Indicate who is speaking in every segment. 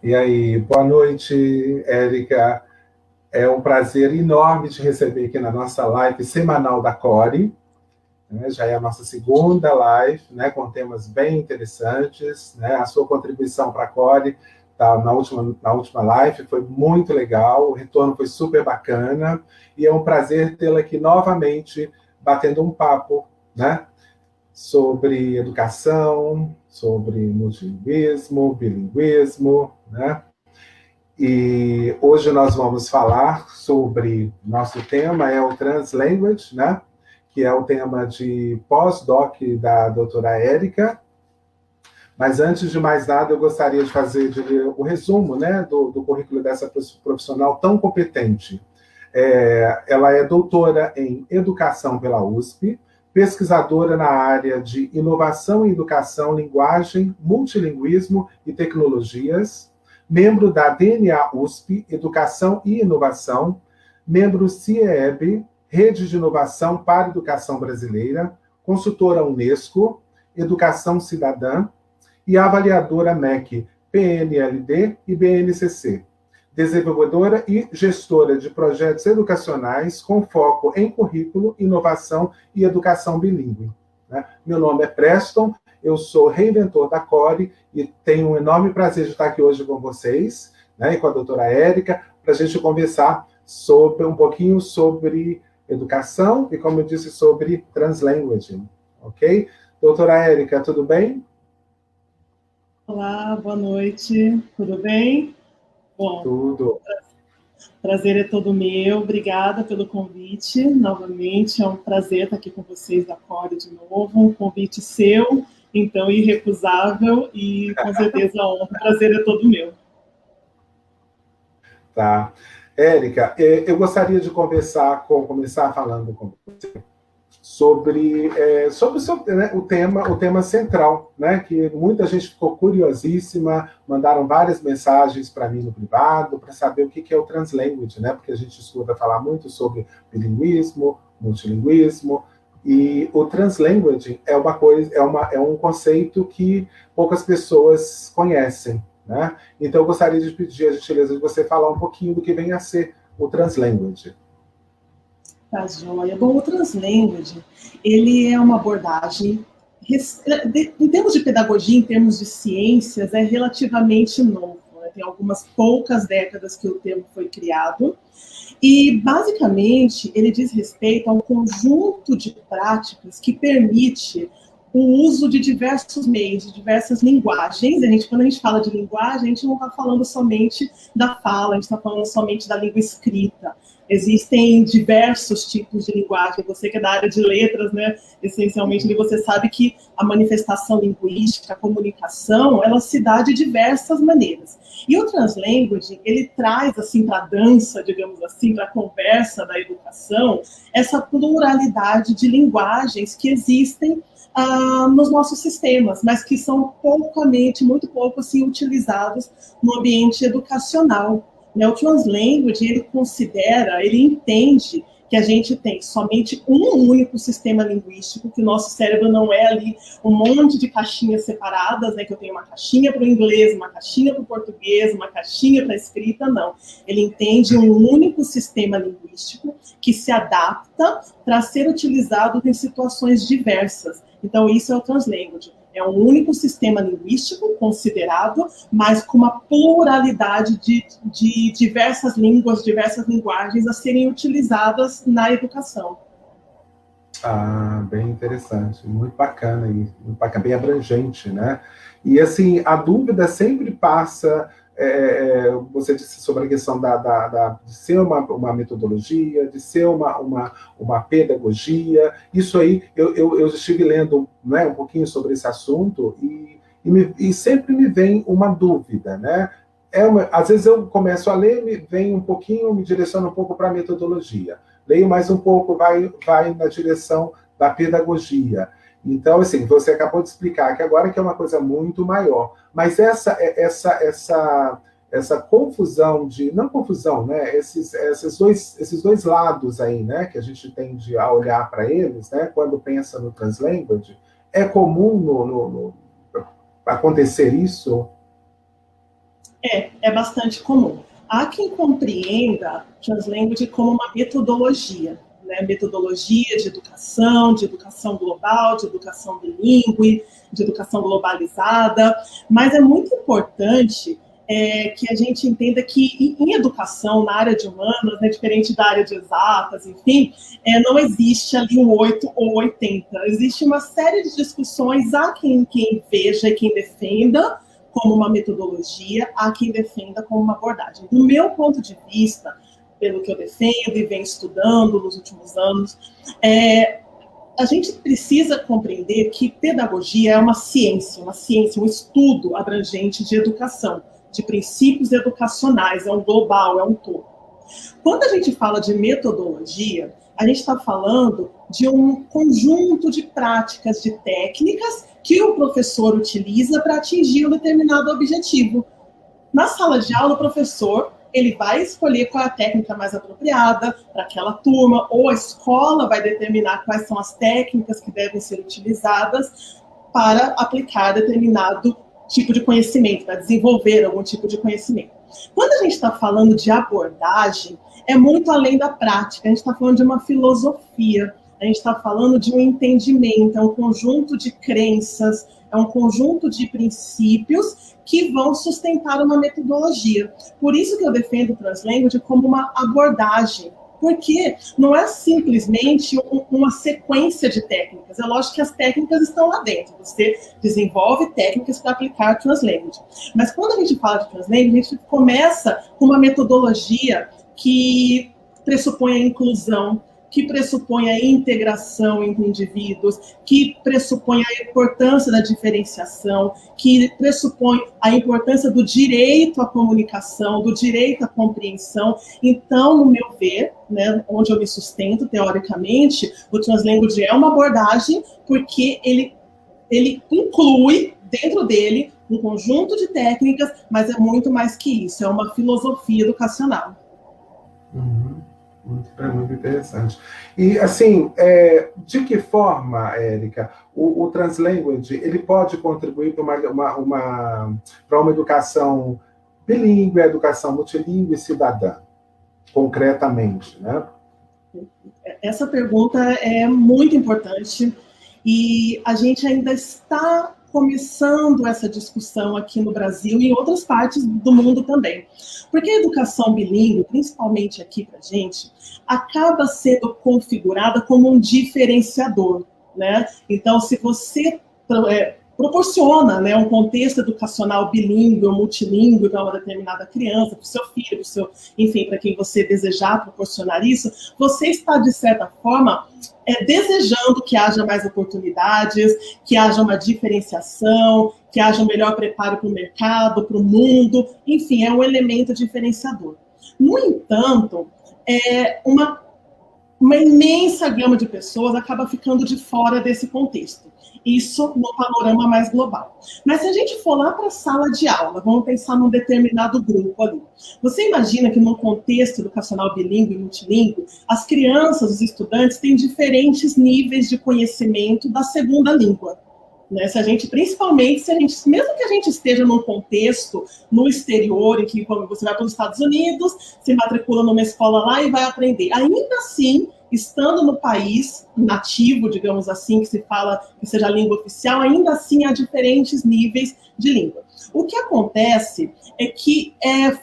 Speaker 1: E aí, boa noite, Érica. É um prazer enorme te receber aqui na nossa live semanal da Core. Né? Já é a nossa segunda live, né, com temas bem interessantes. Né? A sua contribuição para a Core tá, na última live foi muito legal, o retorno foi super bacana, e é um prazer tê-la aqui novamente, batendo um papo, né, sobre educação, sobre multilinguismo, bilinguismo, né? E hoje nós vamos falar sobre, nosso tema é o Translanguage, né? Que é o tema de pós-doc da doutora Érica. Mas antes de mais nada, eu gostaria de fazer o resumo, né, do currículo dessa profissional tão competente. Ela é doutora em Educação pela USP, pesquisadora na área de Inovação em Educação, Linguagem, Multilinguismo e Tecnologias, membro da DNA USP, Educação e Inovação, membro CIEB, Rede de Inovação para a Educação Brasileira, consultora Unesco, Educação Cidadã e avaliadora MEC, PNLD e BNCC. Desenvolvedora e gestora de projetos educacionais com foco em currículo, inovação e educação bilíngue. Meu nome é Preston, eu sou reinventor da Core e tenho um enorme prazer de estar aqui hoje com vocês, né, e com a doutora Érica, para a gente conversar um pouquinho sobre educação e, como eu disse, sobre translanguaging, ok? Doutora Érica, tudo bem?
Speaker 2: Olá, boa noite, tudo bem? Bom,
Speaker 1: tudo.
Speaker 2: Prazer é todo meu, obrigada pelo convite, novamente, é um prazer estar aqui com vocês da Core de novo, um convite seu, então irrecusável, e com certeza o prazer é todo meu.
Speaker 1: Tá. Érica, eu gostaria de começar falando com você sobre né, o tema central, né, que muita gente ficou curiosíssima, mandaram várias mensagens para mim no privado para saber o que é o translanguage, né, porque a gente escuta falar muito sobre bilinguismo, multilinguismo, e o translanguage é um conceito que poucas pessoas conhecem, né? Então eu gostaria de pedir a gentileza de você falar um pouquinho do que vem a ser o translanguage.
Speaker 2: Tá, joia. Bom, o Translanguage, ele é uma abordagem, em termos de pedagogia, em termos de ciências, é relativamente novo. Né? Tem algumas poucas décadas que o termo foi criado, e, basicamente, ele diz respeito a um conjunto de práticas que permite o uso de diversos meios, de diversas linguagens. Quando a gente fala de linguagem, a gente não está falando somente da fala, a gente está falando somente da língua escrita. Existem diversos tipos de linguagem. Você que é da área de letras, né, essencialmente, você sabe que a manifestação linguística, a comunicação, ela se dá de diversas maneiras. E o Translanguage, ele traz, assim, para a dança, digamos assim, para a conversa da educação, essa pluralidade de linguagens que existem nos nossos sistemas, mas que são muito pouco, assim, utilizados no ambiente educacional. O Translanguage, ele entende que a gente tem somente um único sistema linguístico, que o nosso cérebro não é ali um monte de caixinhas separadas, né, que eu tenho uma caixinha para o inglês, uma caixinha para o português, uma caixinha para a escrita, não. Ele entende um único sistema linguístico que se adapta para ser utilizado em situações diversas. Então, isso é o Translanguage. É um único sistema linguístico considerado, mas com uma pluralidade de diversas línguas, diversas linguagens a serem utilizadas na educação.
Speaker 1: Bem interessante, muito bacana isso, bem abrangente, né? E assim, a dúvida sempre passa, você disse sobre a questão de ser uma metodologia, de ser uma pedagogia. Isso aí, eu estive lendo, né, um pouquinho sobre esse assunto e sempre me vem uma dúvida, né? Às vezes eu começo a ler, me direciona um pouco para a metodologia. Leio mais um pouco, vai na direção da pedagogia. Então, assim, você acabou de explicar que agora que é uma coisa muito maior, mas essa confusão não confusão, né? Esses dois lados aí, né? Que a gente tende a olhar para eles, né? Quando pensa no translanguage, é comum acontecer isso?
Speaker 2: É bastante comum. Há quem compreenda Translanguage como uma metodologia, né? Metodologia de educação global, de educação bilíngue, de educação globalizada, mas é muito importante que a gente entenda que em educação, na área de humanas, né, diferente da área de exatas, enfim, não existe ali um 8 ou 80. Existe uma série de discussões, há quem veja e quem defenda como uma metodologia, há quem defenda como uma abordagem. Do meu ponto de vista, pelo que eu defendo e venho estudando nos últimos anos, a gente precisa compreender que pedagogia é uma ciência, um estudo abrangente de educação, de princípios educacionais, é um global, é um todo. Quando a gente fala de metodologia, a gente está falando de um conjunto de práticas, de técnicas que o professor utiliza para atingir um determinado objetivo. Na sala de aula, o professor ele vai escolher qual é a técnica mais apropriada para aquela turma, ou a escola vai determinar quais são as técnicas que devem ser utilizadas para aplicar determinado tipo de conhecimento, para desenvolver algum tipo de conhecimento. Quando a gente está falando de abordagem, é muito além da prática, a gente está falando de uma filosofia, a gente está falando de um entendimento, é um conjunto de crenças, é um conjunto de princípios que vão sustentar uma metodologia. Por isso que eu defendo o Translanguage como uma abordagem, porque não é simplesmente uma sequência de técnicas. É lógico que as técnicas estão lá dentro. Você desenvolve técnicas para aplicar Translanguage. Mas quando a gente fala de Translanguage, a gente começa com uma metodologia que pressupõe a inclusão, que pressupõe a integração entre indivíduos, que pressupõe a importância da diferenciação, que pressupõe a importância do direito à comunicação, do direito à compreensão. Então, no meu ver, né, onde eu me sustento teoricamente, o Translanguage é uma abordagem porque ele inclui dentro dele um conjunto de técnicas, mas é muito mais que isso, é uma filosofia educacional.
Speaker 1: Muito interessante. E, assim, de que forma, Érica, o Translanguage ele pode contribuir para uma educação bilíngue, educação multilíngue e cidadã, concretamente, né?
Speaker 2: Essa pergunta é muito importante e a gente ainda está começando essa discussão aqui no Brasil e em outras partes do mundo também. Porque a educação bilíngue, principalmente aqui para a gente, acaba sendo configurada como um diferenciador, né? Então, se você proporciona, né, um contexto educacional bilíngue ou multilíngue para uma determinada criança, para o seu filho, enfim, para quem você desejar proporcionar isso, você está, de certa forma, desejando que haja mais oportunidades, que haja uma diferenciação, que haja um melhor preparo para o mercado, para o mundo, enfim, é um elemento diferenciador. No entanto, uma imensa gama de pessoas acaba ficando de fora desse contexto. Isso no panorama mais global. Mas se a gente for lá para a sala de aula, vamos pensar num determinado grupo ali. Você imagina que num contexto educacional bilíngue e multilíngue, as crianças, os estudantes têm diferentes níveis de conhecimento da segunda língua. Né? Principalmente, mesmo que a gente esteja num contexto no exterior, em que você vai para os Estados Unidos, se matricula numa escola lá e vai aprender. Ainda assim, estando no país nativo, digamos assim, que se fala que seja a língua oficial, ainda assim há diferentes níveis de língua. O que acontece é que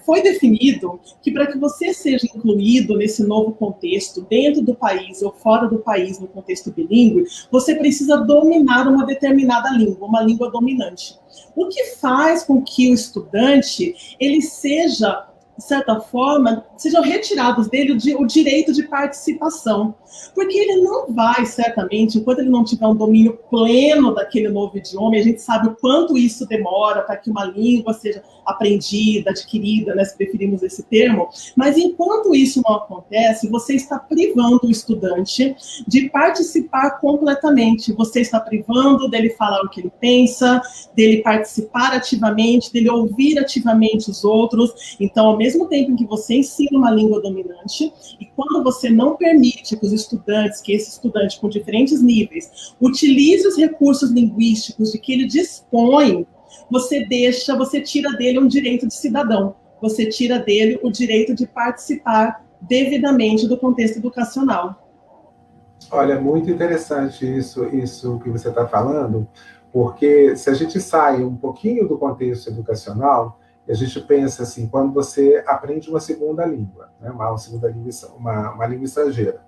Speaker 2: foi definido que para que você seja incluído nesse novo contexto, dentro do país ou fora do país, no contexto bilíngue, você precisa dominar uma determinada língua, uma língua dominante. O que faz com que o estudante ele seja, de certa forma, sejam retirados dele o direito de participação. Porque ele não vai, certamente, enquanto ele não tiver um domínio pleno daquele novo idioma, e a gente sabe o quanto isso demora para que uma língua seja aprendida, adquirida, né, se preferimos esse termo, mas enquanto isso não acontece, você está privando o estudante de participar completamente, você está privando dele falar o que ele pensa, dele participar ativamente, dele ouvir ativamente os outros. Então, ao mesmo tempo em que você ensina uma língua dominante, e quando você não permite que esse estudante com diferentes níveis utilize os recursos linguísticos de que ele dispõe, você tira dele um direito de cidadão, você tira dele o direito de participar devidamente do contexto educacional.
Speaker 1: Olha, muito interessante isso que você está falando, porque se a gente sai um pouquinho do contexto educacional, a gente pensa assim, quando você aprende uma segunda língua, né, uma segunda língua, uma língua estrangeira,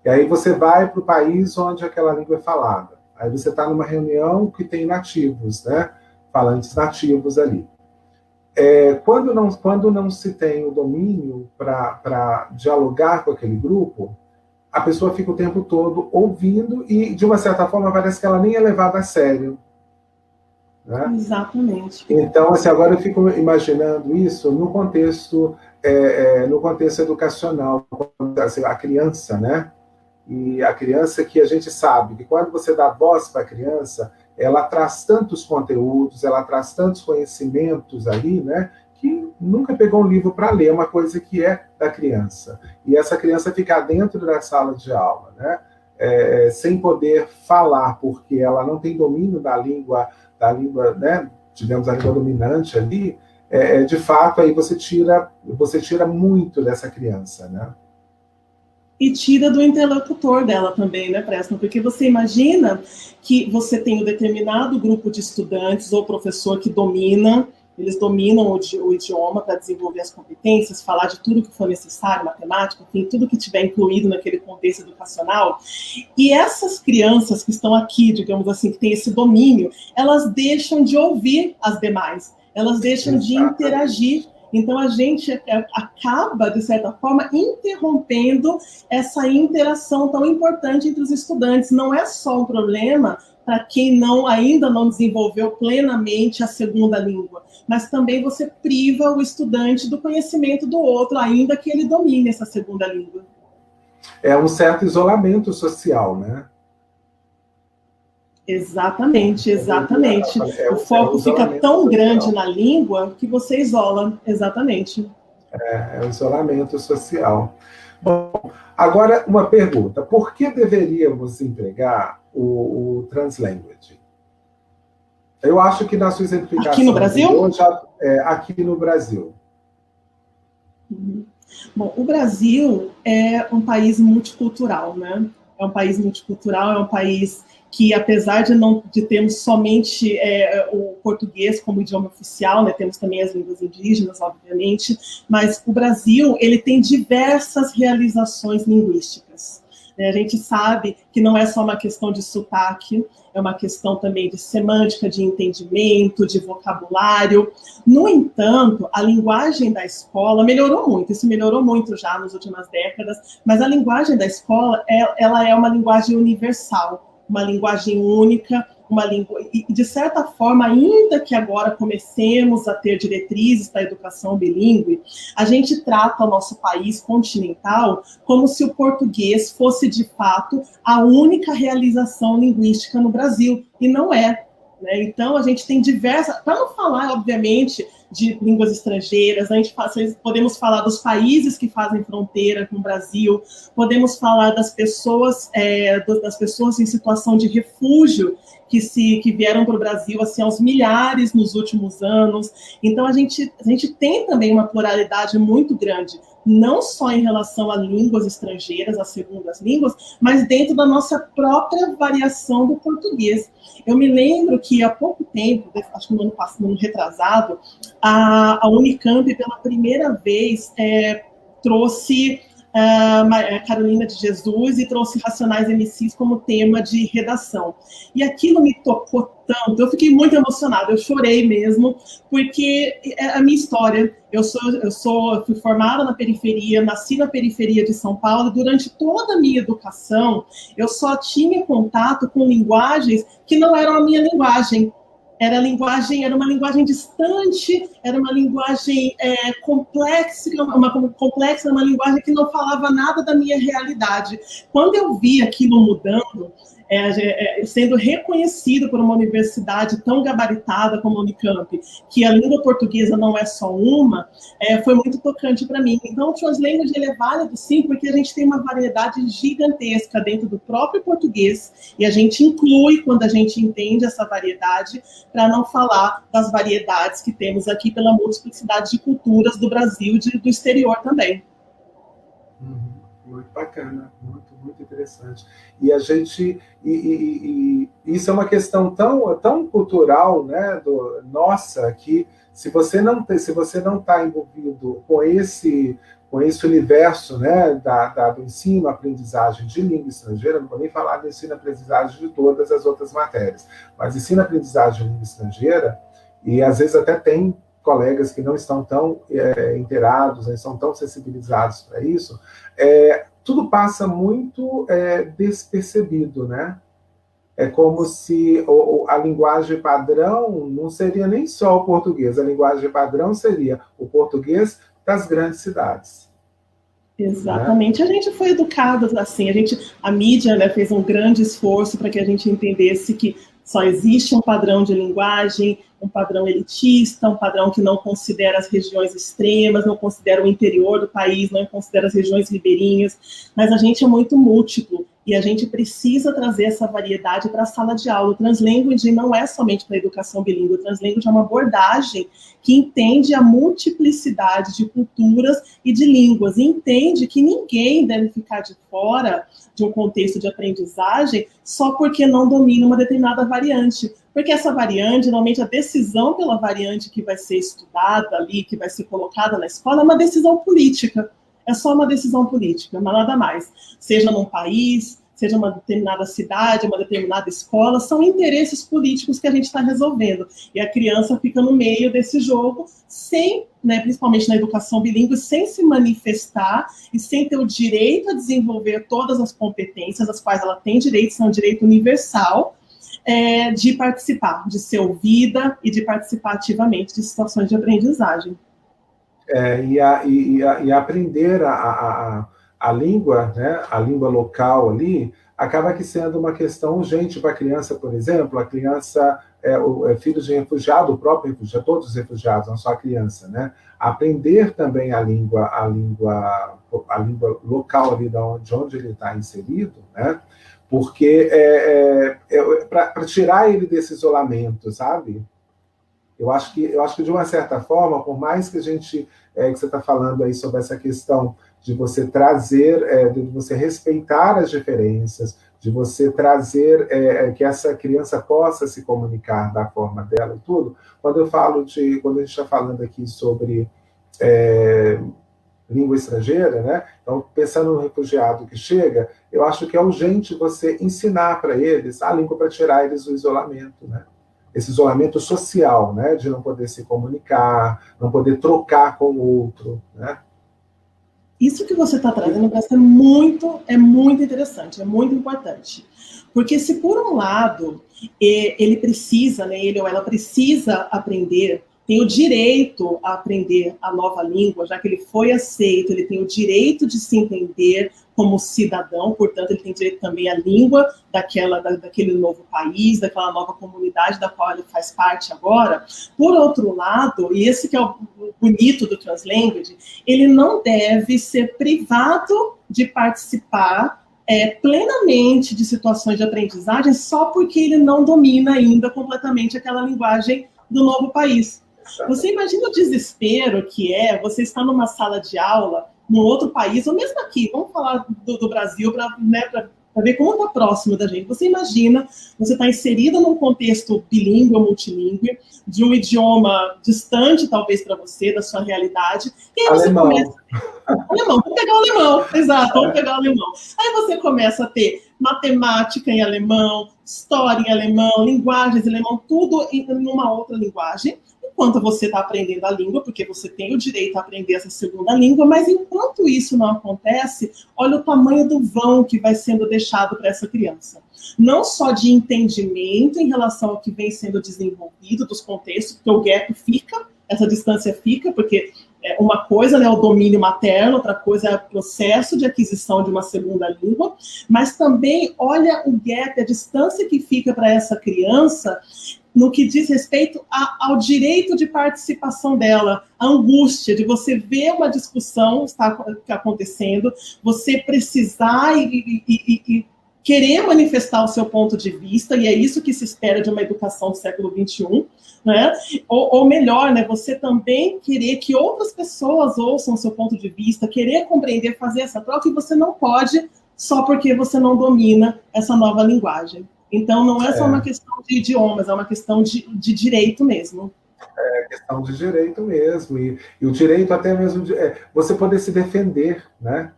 Speaker 1: e aí você vai para o país onde aquela língua é falada, aí você está numa reunião que tem nativos, né, falantes nativos ali. Quando não se tem o domínio para dialogar com aquele grupo, a pessoa fica o tempo todo ouvindo e, de uma certa forma, parece que ela nem é levada a sério. Né?
Speaker 2: Exatamente.
Speaker 1: Então, assim, agora eu fico imaginando isso no contexto educacional, assim, a criança, né? E a criança que a gente sabe que quando você dá voz para a criança, ela traz tantos conteúdos, ela traz tantos conhecimentos ali, né? Que nunca pegou um livro para ler, uma coisa que é da criança. E essa criança ficar dentro da sala de aula, né? Sem poder falar, porque ela não tem domínio da língua, né? Digamos, a língua dominante ali, de fato, aí você tira muito dessa criança, né?
Speaker 2: E tira do interlocutor dela também, né, Preston? Porque você imagina que você tem um determinado grupo de estudantes ou professor que eles dominam o idioma para desenvolver as competências, falar de tudo que for necessário, matemática, enfim, tudo que tiver incluído naquele contexto educacional. E essas crianças que estão aqui, digamos assim, que têm esse domínio, elas deixam de ouvir as demais, elas deixam de interagir. Então, a gente acaba, de certa forma, interrompendo essa interação tão importante entre os estudantes. Não é só um problema para quem ainda não desenvolveu plenamente a segunda língua, mas também você priva o estudante do conhecimento do outro, ainda que ele domine essa segunda língua.
Speaker 1: É um certo isolamento social, né?
Speaker 2: Exatamente. O foco fica tão grande na língua que você isola, exatamente.
Speaker 1: É o isolamento social. Bom, agora uma pergunta. Por que deveríamos empregar o Translanguage? Eu acho que na sua exemplificação...
Speaker 2: Aqui no Brasil?
Speaker 1: Aqui no Brasil.
Speaker 2: Bom, o Brasil é um país multicultural, né? É um país que, apesar de termos somente o português como idioma oficial, né, temos também as línguas indígenas, obviamente, mas o Brasil ele tem diversas realizações linguísticas. A gente sabe que não é só uma questão de sotaque, é uma questão também de semântica, de entendimento, de vocabulário. No entanto, a linguagem da escola melhorou muito, isso melhorou muito já nas últimas décadas, mas a linguagem da escola ela é uma linguagem universal, uma linguagem única, e de certa forma, ainda que agora comecemos a ter diretrizes para a educação bilíngue, a gente trata o nosso país continental como se o português fosse, de fato, a única realização linguística no Brasil, e não é. Né? Então, a gente tem diversas... Para não falar, obviamente, de línguas estrangeiras, podemos falar dos países que fazem fronteira com o Brasil, podemos falar das pessoas em situação de refúgio que vieram para o Brasil assim, aos milhares nos últimos anos. Então, a gente tem também uma pluralidade muito grande, não só em relação a línguas estrangeiras, as segundas línguas, mas dentro da nossa própria variação do português. Eu me lembro que há pouco tempo, acho que no ano passado, no ano retrasado, a Unicamp, pela primeira vez, trouxe Carolina de Jesus e trouxe Racionais MCs como tema de redação. E aquilo me tocou tanto, eu fiquei muito emocionada, eu chorei mesmo, porque é a minha história. Eu fui formada na periferia, nasci na periferia de São Paulo, e durante toda a minha educação, eu só tinha contato com linguagens que não eram a minha linguagem. Era uma linguagem distante, era uma linguagem complexa, uma linguagem que não falava nada da minha realidade. Quando eu vi aquilo mudando, sendo reconhecido por uma universidade tão gabaritada como a Unicamp, que a língua portuguesa não é só uma, foi muito tocante para mim. Então, o Translanguage ele é válido, sim, porque a gente tem uma variedade gigantesca dentro do próprio português, e a gente inclui, quando a gente entende essa variedade, para não falar das variedades que temos aqui pela multiplicidade de culturas do Brasil e do exterior também.
Speaker 1: Muito bacana, muito interessante. E a gente, isso é uma questão tão cultural, né, nossa, que se você não está envolvido com esse universo, né, do ensino, aprendizagem de língua estrangeira, não vou nem falar do ensino, aprendizagem de todas as outras matérias, mas ensino, aprendizagem de língua estrangeira, e às vezes até tem colegas que não estão tão inteirados, não estão tão sensibilizados para isso, tudo passa muito despercebido, né? É como se a linguagem padrão não seria nem só o português, a linguagem padrão seria o português das grandes cidades.
Speaker 2: Exatamente, né? A gente foi educado assim, a mídia, né, fez um grande esforço para que a gente entendesse que só existe um padrão de linguagem, um padrão elitista, um padrão que não considera as regiões extremas, não considera o interior do país, não considera as regiões ribeirinhas, mas a gente é muito múltiplo e a gente precisa trazer essa variedade para a sala de aula. O Translanguage não é somente para a educação bilíngue, o Translanguage é uma abordagem que entende a multiplicidade de culturas e de línguas, e entende que ninguém deve ficar de fora de um contexto de aprendizagem só porque não domina uma determinada variante. Porque essa variante, normalmente a decisão pela variante que vai ser estudada ali, que vai ser colocada na escola, é uma decisão política. É só uma decisão política, mas nada mais. Seja num país, seja uma determinada cidade, uma determinada escola, são interesses políticos que a gente está resolvendo. E a criança fica no meio desse jogo, sem, né, principalmente na educação bilíngue, sem se manifestar e sem ter o direito a desenvolver todas as competências às quais ela tem direito, são um direito universal, de participar, de ser ouvida e de participar ativamente de situações de aprendizagem.
Speaker 1: E aprender a língua, né, a língua local ali, acaba que sendo uma questão urgente para a criança, por exemplo. A criança é filho de refugiado, o próprio refugiado, todos os refugiados, não só a criança, né? Aprender também a língua local ali de onde ele está inserido, né? Porque para tirar ele desse isolamento, sabe? Eu acho que de uma certa forma, por mais que a gente, que você está falando aí sobre essa questão de você trazer, de você respeitar as diferenças, de você trazer que essa criança possa se comunicar da forma dela e tudo, quando a gente está falando aqui sobre língua estrangeira, né? Então, pensando no refugiado que chega, eu acho que é urgente você ensinar para eles a língua para tirar eles do isolamento, né? Esse isolamento social, né? De não poder se comunicar, não poder trocar com o outro, né?
Speaker 2: Isso que você está trazendo é muito interessante, é muito importante. Porque se por um lado ele precisa, né, ele ou ela precisa aprender, tem o direito a aprender a nova língua, já que ele foi aceito, ele tem o direito de se entender como cidadão, portanto, ele tem direito também à língua daquele novo país, daquela nova comunidade da qual ele faz parte agora. Por outro lado, e esse que é o bonito do Translanguage, ele não deve ser privado de participar plenamente de situações de aprendizagem só porque ele não domina ainda completamente aquela linguagem do novo país. Você imagina o desespero que você está numa sala de aula, num outro país, ou mesmo aqui, vamos falar do Brasil, para ver como está próximo da gente. Você imagina, você está inserida num contexto bilíngue ou multilíngue, de um idioma distante, talvez, para você, da sua realidade, e aí você começa... Alemão, vamos pegar o alemão, exato, vamos pegar o alemão. Aí você começa a ter matemática em alemão, história em alemão, linguagens em alemão, tudo em uma outra linguagem, enquanto você está aprendendo a língua, porque você tem o direito a aprender essa segunda língua, mas enquanto isso não acontece, olha o tamanho do vão que vai sendo deixado para essa criança. Não só de entendimento em relação ao que vem sendo desenvolvido, dos contextos, porque o gap fica, essa distância fica, porque uma coisa é o domínio materno, outra coisa é o processo de aquisição de uma segunda língua, mas também olha o gap, a distância que fica para essa criança no que diz respeito ao direito de participação dela, a angústia de você ver uma discussão está acontecendo, você precisar e querer manifestar o seu ponto de vista, e é isso que se espera de uma educação do século XXI, né? Ou melhor, né, você também querer que outras pessoas ouçam o seu ponto de vista, querer compreender, fazer essa troca, e você não pode só porque você não domina essa nova linguagem. Então, não é só uma questão de idiomas, é uma questão de direito mesmo.
Speaker 1: É questão de direito mesmo, e o direito até mesmo de você poder se defender, né?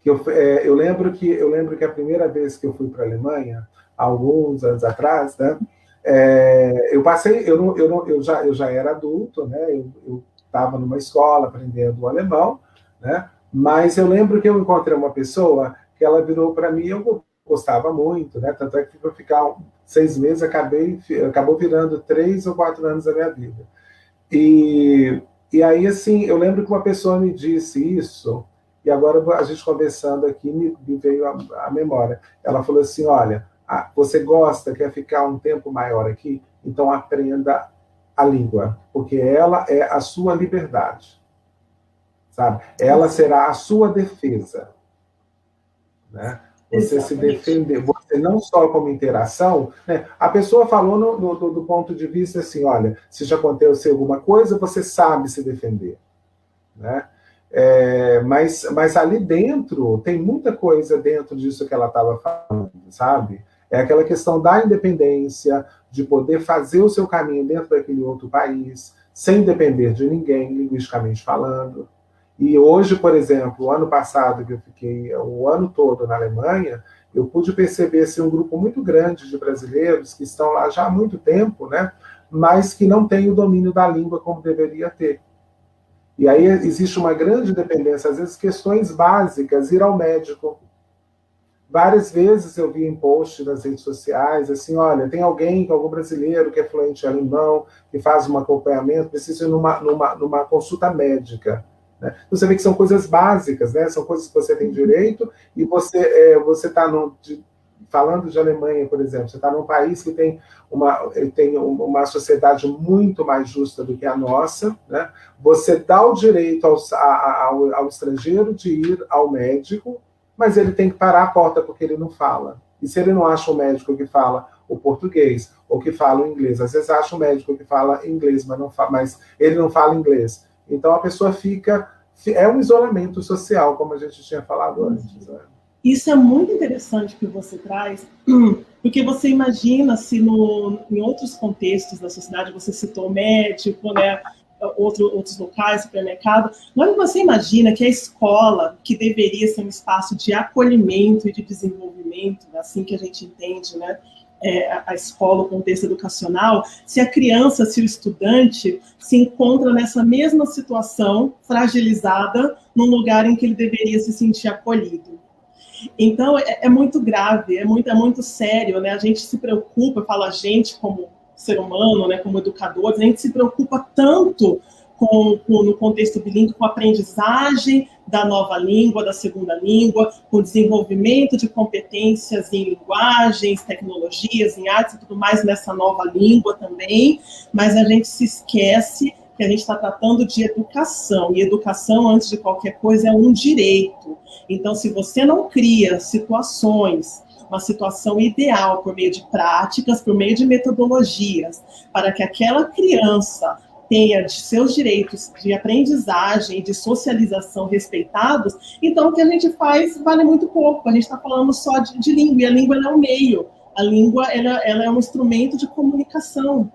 Speaker 1: Eu lembro que a primeira vez que eu fui para a Alemanha, há alguns anos atrás, né? Eu já era adulto, né? Eu estava numa escola aprendendo o alemão, né? Mas eu lembro que eu encontrei uma pessoa que ela virou para mim, eu gostava muito, né? Tanto é que para ficar 6 meses acabou virando 3 ou 4 anos da minha vida. E aí, assim, eu lembro que uma pessoa me disse isso, e agora a gente conversando aqui me veio a memória. Ela falou assim, olha, você quer ficar um tempo maior aqui? Então aprenda a língua, porque ela é a sua liberdade, sabe? Ela será a sua defesa, né? Você Exatamente. Se defender, você não só como interação, né? A pessoa falou do ponto de vista assim, olha, se já aconteceu alguma coisa, você sabe se defender, né? Mas ali dentro, tem muita coisa dentro disso que ela estava falando, sabe? É aquela questão da independência, de poder fazer o seu caminho dentro daquele outro país, sem depender de ninguém, linguisticamente falando. E hoje, por exemplo, o ano passado, que eu fiquei o ano todo na Alemanha, eu pude perceber assim, um grupo muito grande de brasileiros que estão lá já há muito tempo, né? Mas que não têm o domínio da língua como deveria ter. E aí existe uma grande dependência, às vezes questões básicas, ir ao médico. Várias vezes eu vi em posts nas redes sociais, assim, olha, tem algum brasileiro que é fluente em alemão, que faz um acompanhamento, precisa ir numa consulta médica. Né? Você vê que são coisas básicas, né? São coisas que você tem direito, e você está falando de Alemanha, por exemplo, você está num país que tem uma sociedade muito mais justa do que a nossa, né? Você dá o direito ao estrangeiro de ir ao médico, mas ele tem que parar a porta porque ele não fala. E se ele não acha um médico que fala o português, ou que fala o inglês, às vezes acha um médico que fala inglês, mas ele não fala inglês. Então a pessoa é um isolamento social, como a gente tinha falado antes, né?
Speaker 2: Isso é muito interessante que você traz, porque você imagina se em outros contextos da sociedade, você citou médico, né, outros locais, supermercado, mas você imagina que a escola, que deveria ser um espaço de acolhimento e de desenvolvimento, assim que a gente entende, né, a escola, o contexto educacional, se a criança, se o estudante se encontra nessa mesma situação, fragilizada, num lugar em que ele deveria se sentir acolhido. Então, é muito grave, é muito sério, né? A gente se preocupa, eu falo a gente como ser humano, né, como educadores, a gente se preocupa tanto no contexto bilíngue, com a aprendizagem da nova língua, da segunda língua, com o desenvolvimento de competências em linguagens, tecnologias, em artes e tudo mais nessa nova língua também, mas a gente se esquece que a gente está tratando de educação, e educação, antes de qualquer coisa, é um direito. Então, se você não cria situações, uma situação ideal por meio de práticas, por meio de metodologias, para que aquela criança tenha seus direitos de aprendizagem e de socialização respeitados, então o que a gente faz vale muito pouco. A gente está falando só de língua, e a língua é um meio. A língua ela é um instrumento de comunicação.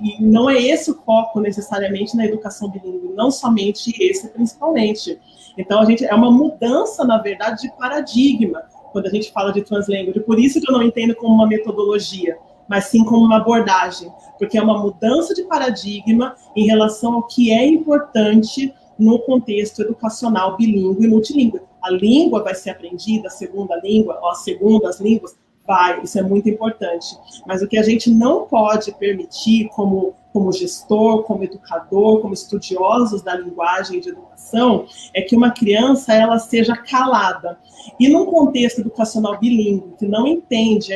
Speaker 2: E não é esse o foco necessariamente na educação bilíngue, não somente esse, principalmente. Então, é uma mudança, na verdade, de paradigma, quando a gente fala de translanguage. Por isso que eu não entendo como uma metodologia, mas sim como uma abordagem, porque é uma mudança de paradigma em relação ao que é importante no contexto educacional bilíngue e multilíngue. A língua vai ser aprendida, a segunda língua, ou as segundas línguas, Vai, isso é muito importante. Mas o que a gente não pode permitir como gestor, como educador, como estudiosos da linguagem e de educação, é que uma criança ela seja calada. E num contexto educacional bilíngue, que não entende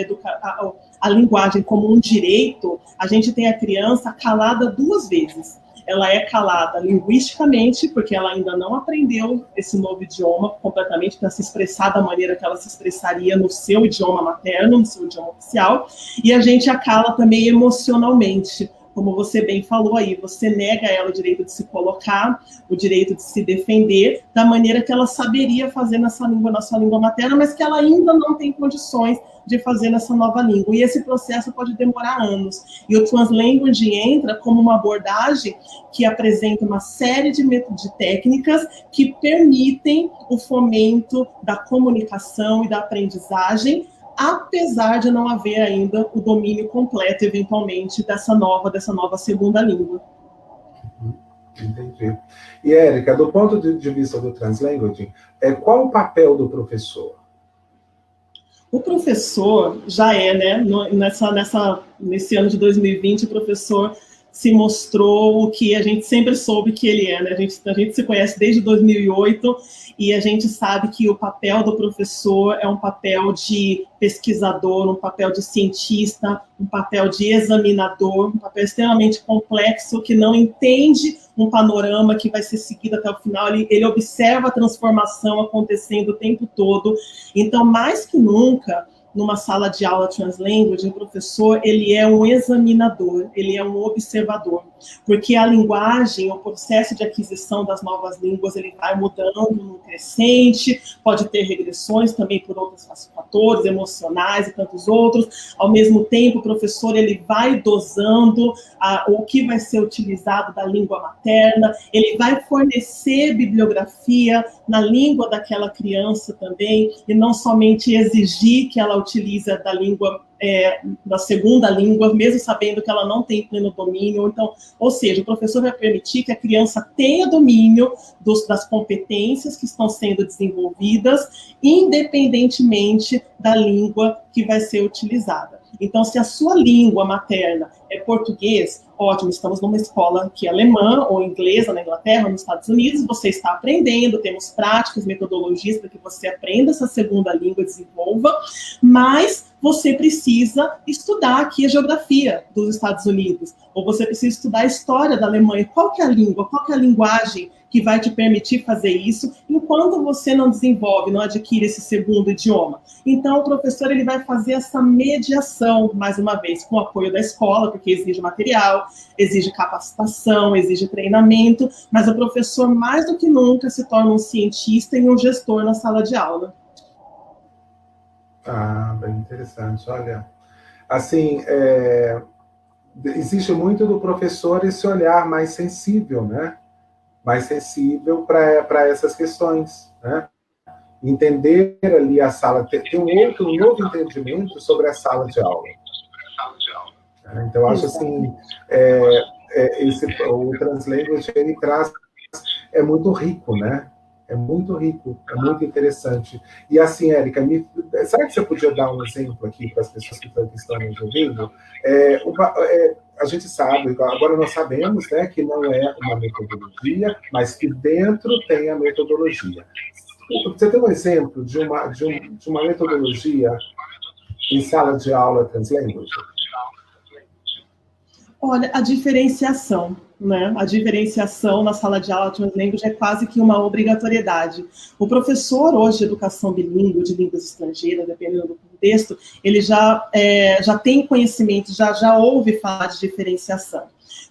Speaker 2: a linguagem como um direito, a gente tem a criança calada 2 vezes. Ela é calada linguisticamente, porque ela ainda não aprendeu esse novo idioma completamente para se expressar da maneira que ela se expressaria no seu idioma materno, no seu idioma oficial, e a gente a cala também emocionalmente. Como você bem falou aí, você nega a ela o direito de se colocar, o direito de se defender, da maneira que ela saberia fazer na sua língua materna, mas que ela ainda não tem condições de fazer nessa nova língua. E esse processo pode demorar anos. E o Translanguage entra como uma abordagem que apresenta uma série de técnicas que permitem o fomento da comunicação e da aprendizagem, apesar de não haver ainda o domínio completo, eventualmente, dessa nova segunda língua.
Speaker 1: Entendi. E, Érica, do ponto de vista do Translanguage, qual o papel do professor?
Speaker 2: O professor já né? Nesse ano de 2020, o professor se mostrou o que a gente sempre soube que ele é, né? A gente se conhece desde 2008 e a gente sabe que o papel do professor é um papel de pesquisador, um papel de cientista, um papel de examinador, um papel extremamente complexo que não entende um panorama que vai ser seguido até o final, ele observa a transformação acontecendo o tempo todo. Então, mais que nunca, numa sala de aula Translanguage, o professor, ele é um examinador, ele é um observador, porque a linguagem, o processo de aquisição das novas línguas, ele vai mudando no crescente, pode ter regressões também por outros fatores emocionais e tantos outros. Ao mesmo tempo, o professor, ele vai dosando o que vai ser utilizado da língua materna, ele vai fornecer bibliografia na língua daquela criança também, e não somente exigir que ela utilize da língua, da segunda língua, mesmo sabendo que ela não tem pleno domínio. Então, ou seja, o professor vai permitir que a criança tenha domínio das competências que estão sendo desenvolvidas, independentemente da língua que vai ser utilizada. Então, se a sua língua materna é português, ótimo, estamos numa escola que é alemã ou inglesa na Inglaterra, nos Estados Unidos, você está aprendendo, temos práticas, metodologias para que você aprenda essa segunda língua, desenvolva, mas você precisa estudar aqui a geografia dos Estados Unidos, ou você precisa estudar a história da Alemanha. Qual que é a língua, qual que é a linguagem que vai te permitir fazer isso, enquanto você não desenvolve, não adquire esse segundo idioma. Então, o professor ele vai fazer essa mediação, mais uma vez, com o apoio da escola, porque exige material, exige capacitação, exige treinamento, mas o professor, mais do que nunca, se torna um cientista e um gestor na sala de aula.
Speaker 1: Ah, bem interessante. Olha, assim, existe muito do professor esse olhar mais sensível, né? Mais sensível para essas questões, né? Entender ali a sala, ter um novo entendimento sobre a sala de aula. Então, eu acho assim, o Translanguage, ele traz, é muito rico, né? É muito rico, é muito interessante. E assim, Érica, será que você podia dar um exemplo aqui para as pessoas que estão nos ouvindo? A gente sabe, agora nós sabemos, né, que não é uma metodologia, mas que dentro tem a metodologia. Você tem um exemplo de uma metodologia em sala de aula Translanguage?
Speaker 2: Olha, a diferenciação, né? A diferenciação na sala de aula Translanguage é quase que uma obrigatoriedade. O professor hoje de educação bilíngue, de línguas estrangeiras, dependendo do contexto, ele já tem conhecimento, já ouve falar de diferenciação.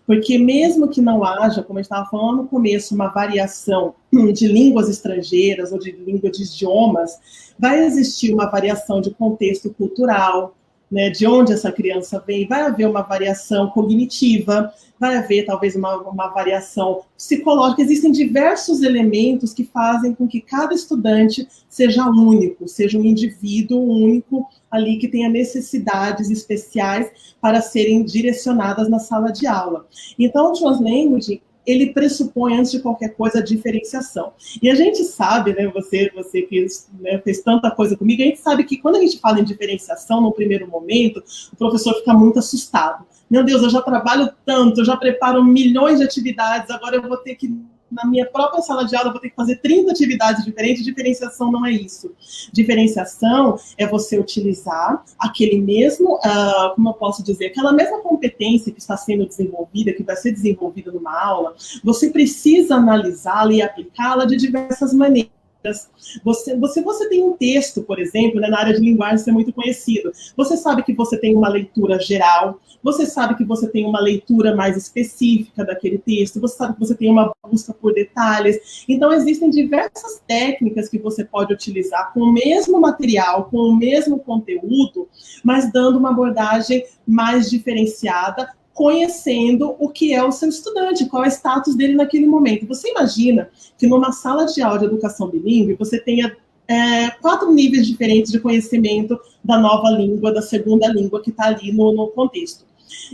Speaker 2: Porque mesmo que não haja, como eu estava falando no começo, uma variação de línguas estrangeiras ou de língua de idiomas, vai existir uma variação de contexto cultural, né, de onde essa criança vem, vai haver uma variação cognitiva, vai haver talvez uma variação psicológica. Existem diversos elementos que fazem com que cada estudante seja único, seja um indivíduo único ali que tenha necessidades especiais para serem direcionadas na sala de aula. Então, o Translanguage, ele pressupõe, antes de qualquer coisa, a diferenciação. E a gente sabe, né, você que, né, fez tanta coisa comigo, a gente sabe que quando a gente fala em diferenciação, no primeiro momento, o professor fica muito assustado. Meu Deus, eu já trabalho tanto, eu já preparo milhões de atividades, agora eu vou ter que, na minha própria sala de aula, eu vou ter que fazer 30 atividades diferentes. Diferenciação não é isso. Diferenciação é você utilizar aquele mesmo, como eu posso dizer, aquela mesma competência que está sendo desenvolvida, que vai ser desenvolvida numa aula, você precisa analisá-la e aplicá-la de diversas maneiras. Você tem um texto, por exemplo, né, na área de linguagem, isso é muito conhecido. Você sabe que você tem uma leitura geral, você sabe que você tem uma leitura mais específica daquele texto, você sabe que você tem uma busca por detalhes. Então, existem diversas técnicas que você pode utilizar com o mesmo material, com o mesmo conteúdo, mas dando uma abordagem mais diferenciada, conhecendo o que é o seu estudante, qual é o status dele naquele momento. Você imagina que numa sala de aula de educação bilíngue, você tenha 4 níveis diferentes de conhecimento da nova língua, da segunda língua que está ali no contexto.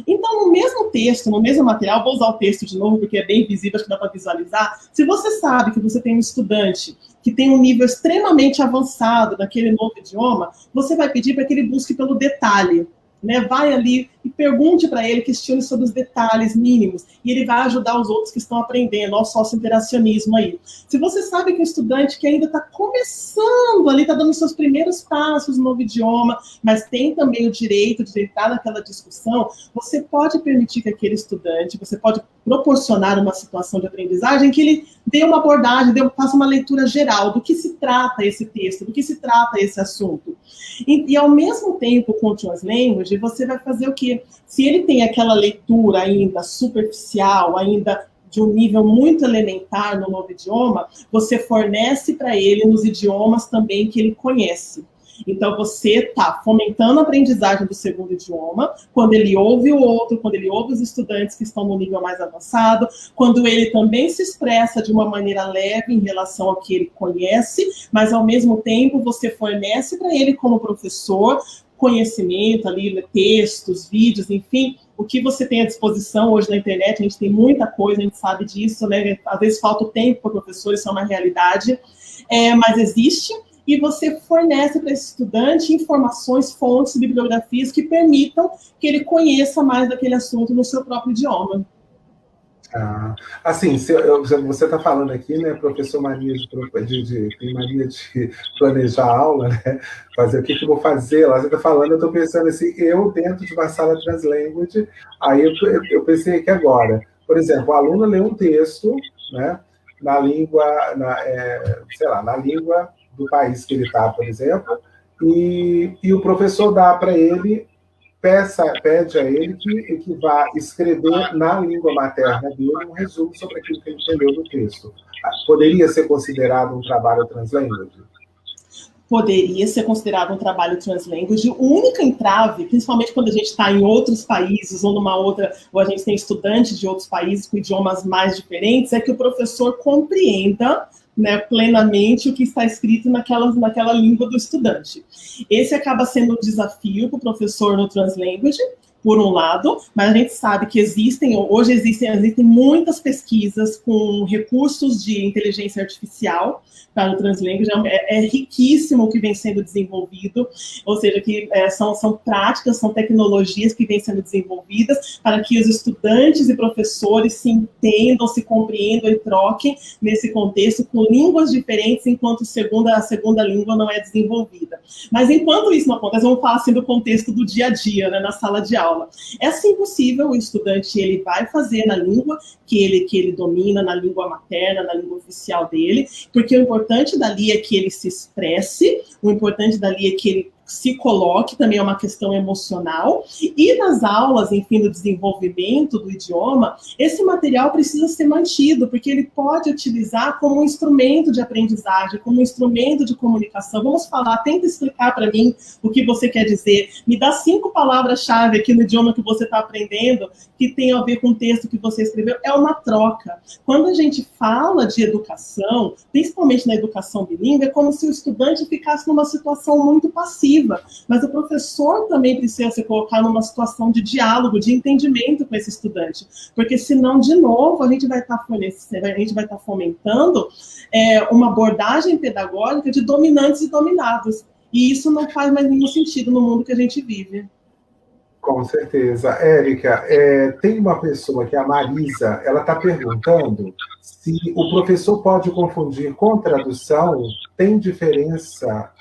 Speaker 2: Então, no mesmo texto, no mesmo material, vou usar o texto de novo, porque é bem visível, acho que dá para visualizar. Se você sabe que você tem um estudante que tem um nível extremamente avançado naquele novo idioma, você vai pedir para que ele busque pelo detalhe. Né, vai ali e pergunte para ele, questione sobre os detalhes mínimos, e ele vai ajudar os outros que estão aprendendo, ao sócio-interacionismo aí. Se você sabe que o estudante que ainda está começando ali, está dando seus primeiros passos no novo idioma, mas tem também o direito de entrar naquela discussão, você pode permitir que aquele estudante, você pode proporcionar uma situação de aprendizagem que ele dê uma abordagem, faça uma leitura geral do que se trata esse texto, do que se trata esse assunto. E ao mesmo tempo, com o Translanguage, você vai fazer o quê? Se ele tem aquela leitura ainda superficial, ainda de um nível muito elementar no novo idioma, você fornece para ele nos idiomas também que ele conhece. Então, você está fomentando a aprendizagem do segundo idioma, quando ele ouve o outro, quando ele ouve os estudantes que estão no nível mais avançado, quando ele também se expressa de uma maneira leve em relação ao que ele conhece, mas, ao mesmo tempo, você fornece para ele, como professor, conhecimento ali, textos, vídeos, enfim, o que você tem à disposição hoje na internet. A gente tem muita coisa, a gente sabe disso, né? Às vezes falta o tempo para o professor, isso é uma realidade, mas existe. E você fornece para esse estudante informações, fontes, bibliografias que permitam que ele conheça mais daquele assunto no seu próprio idioma.
Speaker 1: Assim, você está falando aqui, né, professor, tem mania de planejar a aula, né, fazer o que eu vou fazer lá. Você está falando, eu estou pensando assim, eu dentro de uma sala Translanguage, aí eu pensei aqui agora, por exemplo, o aluno lê um texto, né, na língua, na língua do país que ele está, por exemplo, e o professor dá para ele, pede a ele que vá escrever na língua materna dele um resumo sobre aquilo que ele entendeu do texto. Poderia ser considerado um trabalho Translanguage?
Speaker 2: Poderia ser considerado um trabalho Translanguage. O único entrave, principalmente quando a gente está em outros países ou ou a gente tem estudantes de outros países com idiomas mais diferentes, é que o professor compreenda, né, plenamente o que está escrito naquela língua do estudante. Esse acaba sendo um desafio para o professor no Translanguage, por um lado, mas a gente sabe que hoje existem muitas pesquisas com recursos de inteligência artificial para o Translanguage, é riquíssimo o que vem sendo desenvolvido, ou seja, que são práticas, são tecnologias que vêm sendo desenvolvidas para que os estudantes e professores se entendam, se compreendam e troquem nesse contexto com línguas diferentes, enquanto a segunda língua não é desenvolvida. Mas enquanto isso não acontece, vamos falar assim do contexto do dia a dia, né, na sala de aula. É assim possível, o estudante ele vai fazer na língua que ele domina, na língua materna, na língua oficial dele, porque o importante dali é que ele se expresse, o importante dali é que ele se coloque, também é uma questão emocional, e nas aulas, enfim, do desenvolvimento do idioma, esse material precisa ser mantido, porque ele pode utilizar como um instrumento de aprendizagem, como um instrumento de comunicação. Vamos falar, tenta explicar para mim o que você quer dizer, me dá 5 palavras-chave aqui no idioma que você está aprendendo, que tem a ver com o texto que você escreveu. É uma troca. Quando a gente fala de educação, principalmente na educação bilíngue, é como se o estudante ficasse numa situação muito passiva, passiva, mas o professor também precisa se colocar numa situação de diálogo, de entendimento com esse estudante, porque senão, de novo, a gente vai estar fomentando uma abordagem pedagógica de dominantes e dominados, e isso não faz mais nenhum sentido no mundo que a gente vive.
Speaker 1: Com certeza. Érica, tem uma pessoa que é a Marisa, ela está perguntando se o professor pode confundir com tradução. Tem diferença?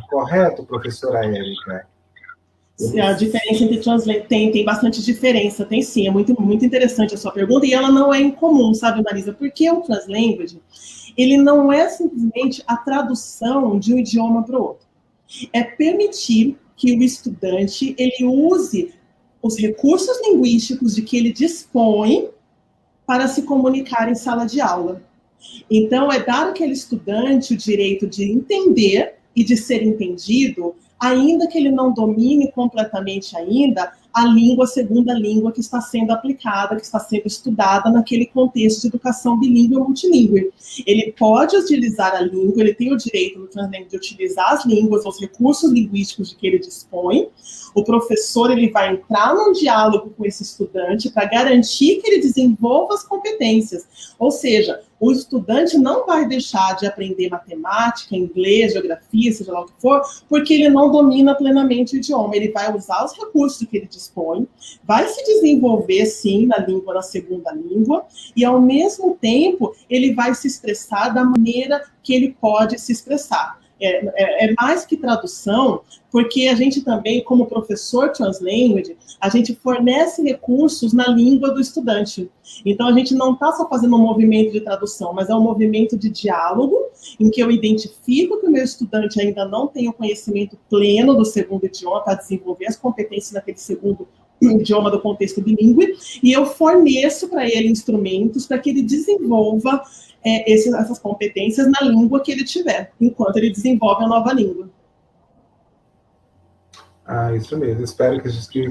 Speaker 1: Correto, professora Érica?
Speaker 2: A diferença entre translate tem bastante diferença, tem sim, é muito, muito interessante a sua pergunta, e ela não é incomum, sabe, Marisa? Porque o translanguage, ele não é simplesmente a tradução de um idioma para o outro. É permitir que o estudante ele use os recursos linguísticos de que ele dispõe para se comunicar em sala de aula. Então, é dar àquele estudante o direito de entender e de ser entendido, ainda que ele não domine completamente ainda a língua, a segunda língua que está sendo aplicada, que está sendo estudada naquele contexto de educação bilíngue ou multilíngue. Ele pode utilizar a língua, ele tem o direito no Translate de utilizar as línguas, os recursos linguísticos de que ele dispõe. O professor ele vai entrar num diálogo com esse estudante para garantir que ele desenvolva as competências. Ou seja, o estudante não vai deixar de aprender matemática, inglês, geografia, seja lá o que for, porque ele não domina plenamente o idioma. Ele vai usar os recursos que ele dispõe, vai se desenvolver, sim, na língua, na segunda língua, e, ao mesmo tempo, ele vai se expressar da maneira que ele pode se expressar. É mais que tradução, porque a gente também, como professor Translanguage, a gente fornece recursos na língua do estudante. Então, a gente não está só fazendo um movimento de tradução, mas é um movimento de diálogo, em que eu identifico que o meu estudante ainda não tem o conhecimento pleno do segundo idioma para desenvolver as competências naquele segundo idioma do contexto bilíngue, e eu forneço para ele instrumentos para que ele desenvolva essas competências na língua que ele tiver, enquanto ele desenvolve a nova língua.
Speaker 1: Isso mesmo. Espero que a gente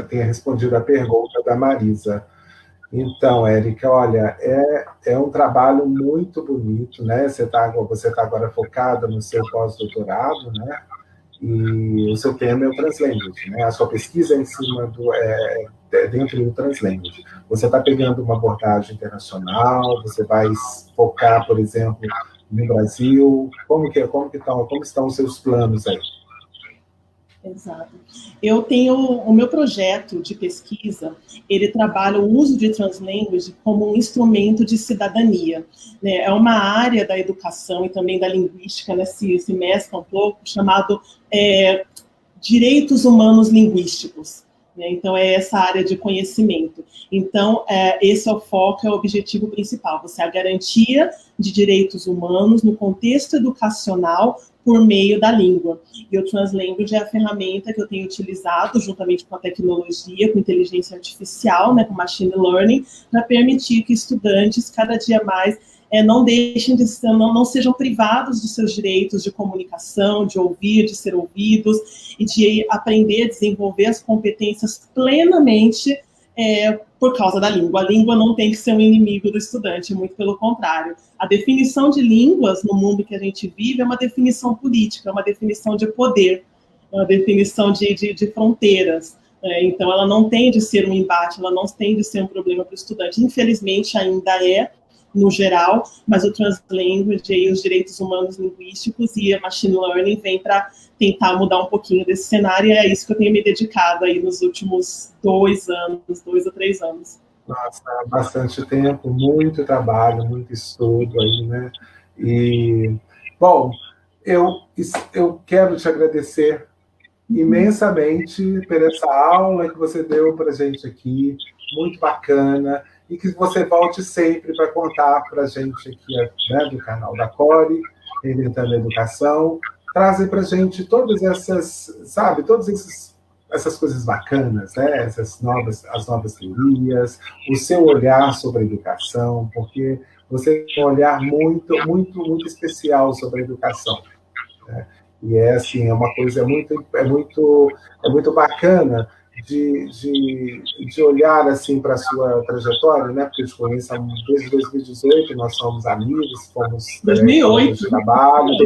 Speaker 1: tenha respondido a pergunta da Marisa. Então, Érica, olha, é um trabalho muito bonito, né? Você tá agora focada no seu pós-doutorado, né? E o seu tema é o Translanguage, né? A sua pesquisa é em cima dentro do Translanguage. Você está pegando uma abordagem internacional, você vai focar, por exemplo, no Brasil. Como estão os seus planos aí?
Speaker 2: Exato. Eu tenho o meu projeto de pesquisa, ele trabalha o uso de Translanguage como um instrumento de cidadania, né? É uma área da educação e também da linguística, né, se mescla um pouco, chamado direitos humanos linguísticos. Então, é essa área de conhecimento. Então, esse é o foco, é o objetivo principal, você a garantia de direitos humanos no contexto educacional por meio da língua. E o Translanguage é a ferramenta que eu tenho utilizado, juntamente com a tecnologia, com inteligência artificial, né, com machine learning, para permitir que estudantes, cada dia mais, não deixem de ser, não sejam privados dos seus direitos de comunicação, de ouvir, de ser ouvidos, e de aprender a desenvolver as competências plenamente por causa da língua. A língua não tem que ser um inimigo do estudante, muito pelo contrário. A definição de línguas no mundo que a gente vive é uma definição política, é uma definição de poder, é uma definição de fronteiras. Então, ela não tem de ser um embate, ela não tem de ser um problema para o estudante. Infelizmente, ainda no geral, mas o Translanguage e os direitos humanos linguísticos e a machine learning vem para tentar mudar um pouquinho desse cenário, e é isso que eu tenho me dedicado aí nos últimos 2 a 3 anos.
Speaker 1: Nossa, bastante tempo, muito trabalho, muito estudo aí, né? E, bom, eu quero te agradecer imensamente por essa aula que você deu para a gente aqui, muito bacana, e que você volte sempre para contar para a gente aqui, né, do canal da Core, Reinventando a Educação, trazer para a gente todas essas, sabe, essas coisas bacanas, né? As novas teorias, o seu olhar sobre a educação, porque você tem um olhar muito, muito, muito especial sobre a educação, né? E assim, é uma coisa muito bacana de olhar assim para a sua trajetória, né? Porque eu te conheço desde 2018, nós somos amigos, fomos
Speaker 2: 2008.
Speaker 1: de trabalho,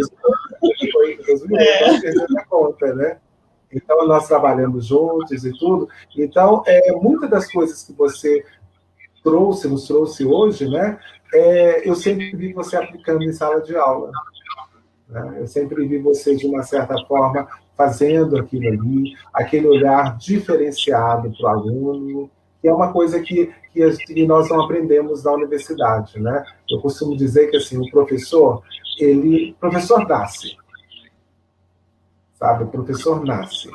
Speaker 1: 2008, 2008, nós perdemos a conta, né? Então, nós trabalhamos juntos e tudo. Então, muitas das coisas que você nos trouxe hoje, né? Eu sempre vi você aplicando em sala de aula. Né? Eu sempre vi você, de uma certa forma, fazendo aquilo ali, aquele olhar diferenciado para o aluno, que é uma coisa que nós não aprendemos na universidade, né? Eu costumo dizer que assim, o professor nasce, sabe? O professor nasce.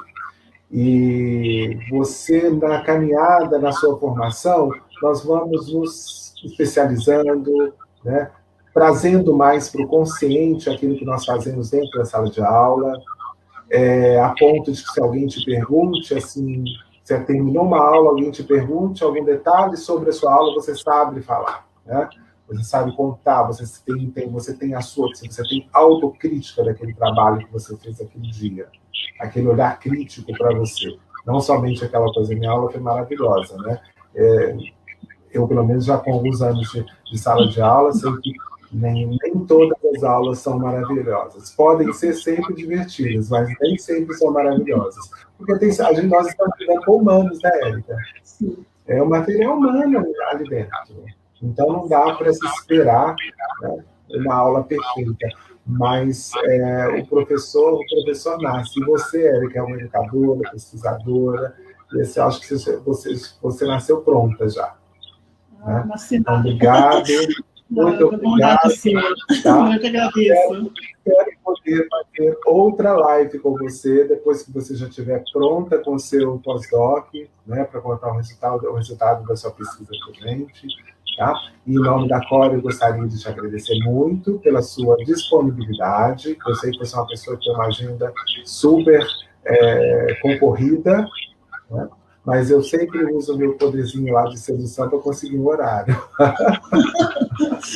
Speaker 1: E você, na caminhada, na sua formação, nós vamos nos especializando, né? Trazendo mais para o consciente aquilo que nós fazemos dentro da sala de aula, a ponto de que se alguém te pergunte, assim, você terminou uma aula, alguém te pergunte algum detalhe sobre a sua aula, você sabe falar, né? Você sabe contar, você tem a sua, você tem autocrítica daquele trabalho que você fez aquele dia, aquele olhar crítico para você. Não somente aquela coisa, minha aula foi maravilhosa, né? Eu, pelo menos, já com alguns anos de sala de aula, sei que nem todas as aulas são maravilhosas. Podem ser sempre divertidas, mas nem sempre são maravilhosas. Porque nós estamos lidando com humanos, né, Érica? É o material humano ali dentro. Então, não dá para se esperar, né, uma aula perfeita. Mas o professor nasce. E você, Érica, é uma educadora, pesquisadora. E eu acho que você nasceu pronta já. Né? Então, obrigado. Muito obrigado.
Speaker 2: Tá? Eu que agradeço.
Speaker 1: Espero poder fazer outra live com você, depois que você já estiver pronta com o seu pós-doc, né, para contar o resultado da sua pesquisa para a gente. Tá? E em nome da Core, eu gostaria de te agradecer muito pela sua disponibilidade. Eu sei que você é uma pessoa que tem uma agenda super concorrida, né? Mas eu sempre uso o meu poderzinho lá de sedução para conseguir um horário.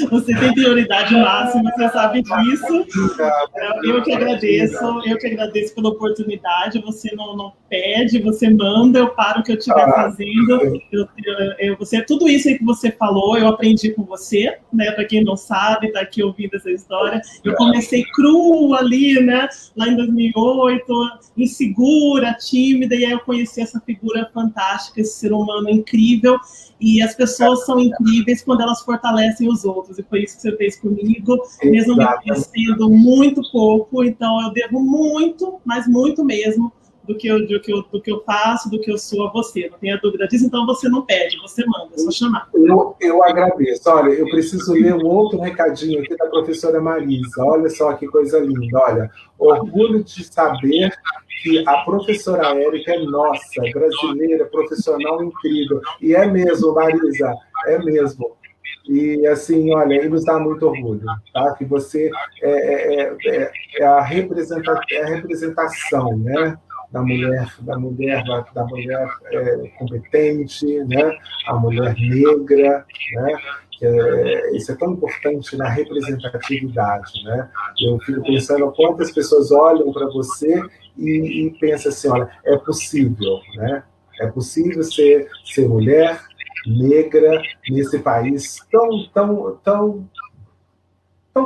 Speaker 2: Você tem prioridade máxima, você sabe disso. Eu que agradeço pela oportunidade. Você não pede, você manda, eu paro o que eu estiver fazendo. Tudo isso aí que você falou, eu aprendi com você, né? Para quem não sabe, está aqui ouvindo essa história. Eu comecei crua ali, né? Lá em 2008, insegura, tímida, e aí eu conheci essa figura fantástica, esse ser humano incrível. E as pessoas são incríveis quando elas fortalecem os outros. E foi isso que você fez comigo, mesmo me conhecendo muito pouco. Então, eu devo muito, mas muito mesmo, do que eu faço, do que eu sou a você. Não tenha dúvida disso. Então, você não pede, você manda, é só chamar.
Speaker 1: Eu agradeço. Olha, eu preciso ler um outro recadinho aqui da professora Marisa. Olha só que coisa linda. Olha, orgulho de saber que a professora Érica é nossa, brasileira, profissional incrível. E é mesmo, Marisa, é mesmo. E, assim, olha, nos dá muito orgulho, tá? Que você é a representação, né? Da mulher competente, né? A mulher negra, né? Isso é tão importante na representatividade, né? Eu fico pensando quantas pessoas olham para você e pensam assim, olha, é possível, né? É possível ser mulher negra nesse país tão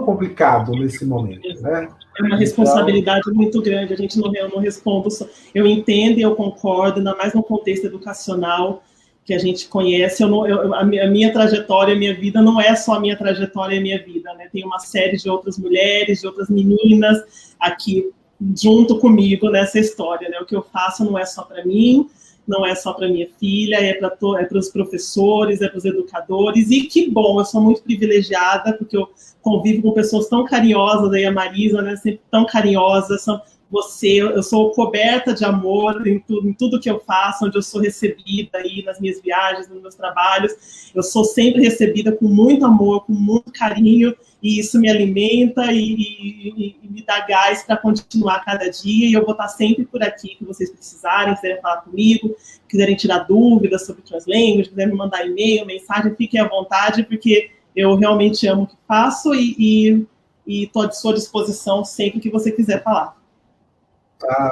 Speaker 1: complicado nesse momento, né?
Speaker 2: É uma responsabilidade muito grande. A gente não responde só. Eu entendo e eu concordo, ainda mais no contexto educacional que a gente conhece. A minha trajetória, a minha vida não é só a minha trajetória e a minha vida, né? Tem uma série de outras mulheres, de outras meninas aqui junto comigo nessa história, né? O que eu faço não é só para mim, não é só para minha filha, é para os professores, é para os educadores, e que bom, eu sou muito privilegiada, porque eu convivo com pessoas tão carinhosas, aí a Marisa, né, sempre tão carinhosa, eu sou coberta de amor em tudo que eu faço, onde eu sou recebida aí nas minhas viagens, nos meus trabalhos, eu sou sempre recebida com muito amor, com muito carinho, e isso me alimenta e me dá gás para continuar cada dia, e eu vou estar sempre por aqui, que vocês precisarem, quiserem falar comigo, quiserem tirar dúvidas sobre Translanguage, quiserem me mandar e-mail, mensagem, fiquem à vontade, porque eu realmente amo o que faço e estou à sua disposição sempre que você quiser falar.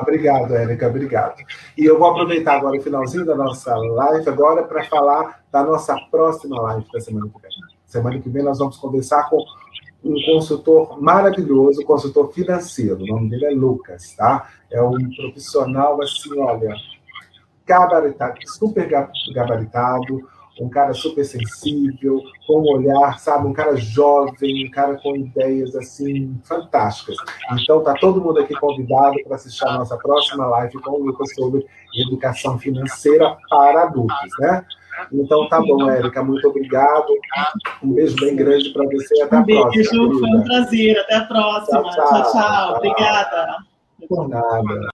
Speaker 1: Obrigado, Érica, obrigado. E eu vou aproveitar agora o finalzinho da nossa live agora para falar da nossa próxima live da semana que vem. Semana que vem nós vamos conversar com um consultor maravilhoso, consultor financeiro. O nome dele é Lucas, tá? É um profissional, assim, olha, gabaritado, super gabaritado, um cara super sensível, com um olhar, sabe, um cara jovem, um cara com ideias, assim, fantásticas. Então, tá todo mundo aqui convidado para assistir a nossa próxima live com o Lucas sobre educação financeira para adultos, né? Então, tá bom, Érica, muito obrigado. Um beijo bem grande para você e até a próxima.
Speaker 2: Beijo, foi um prazer. Até a próxima.
Speaker 1: Tchau, tchau.
Speaker 2: Tchau. Obrigada.
Speaker 1: Por nada.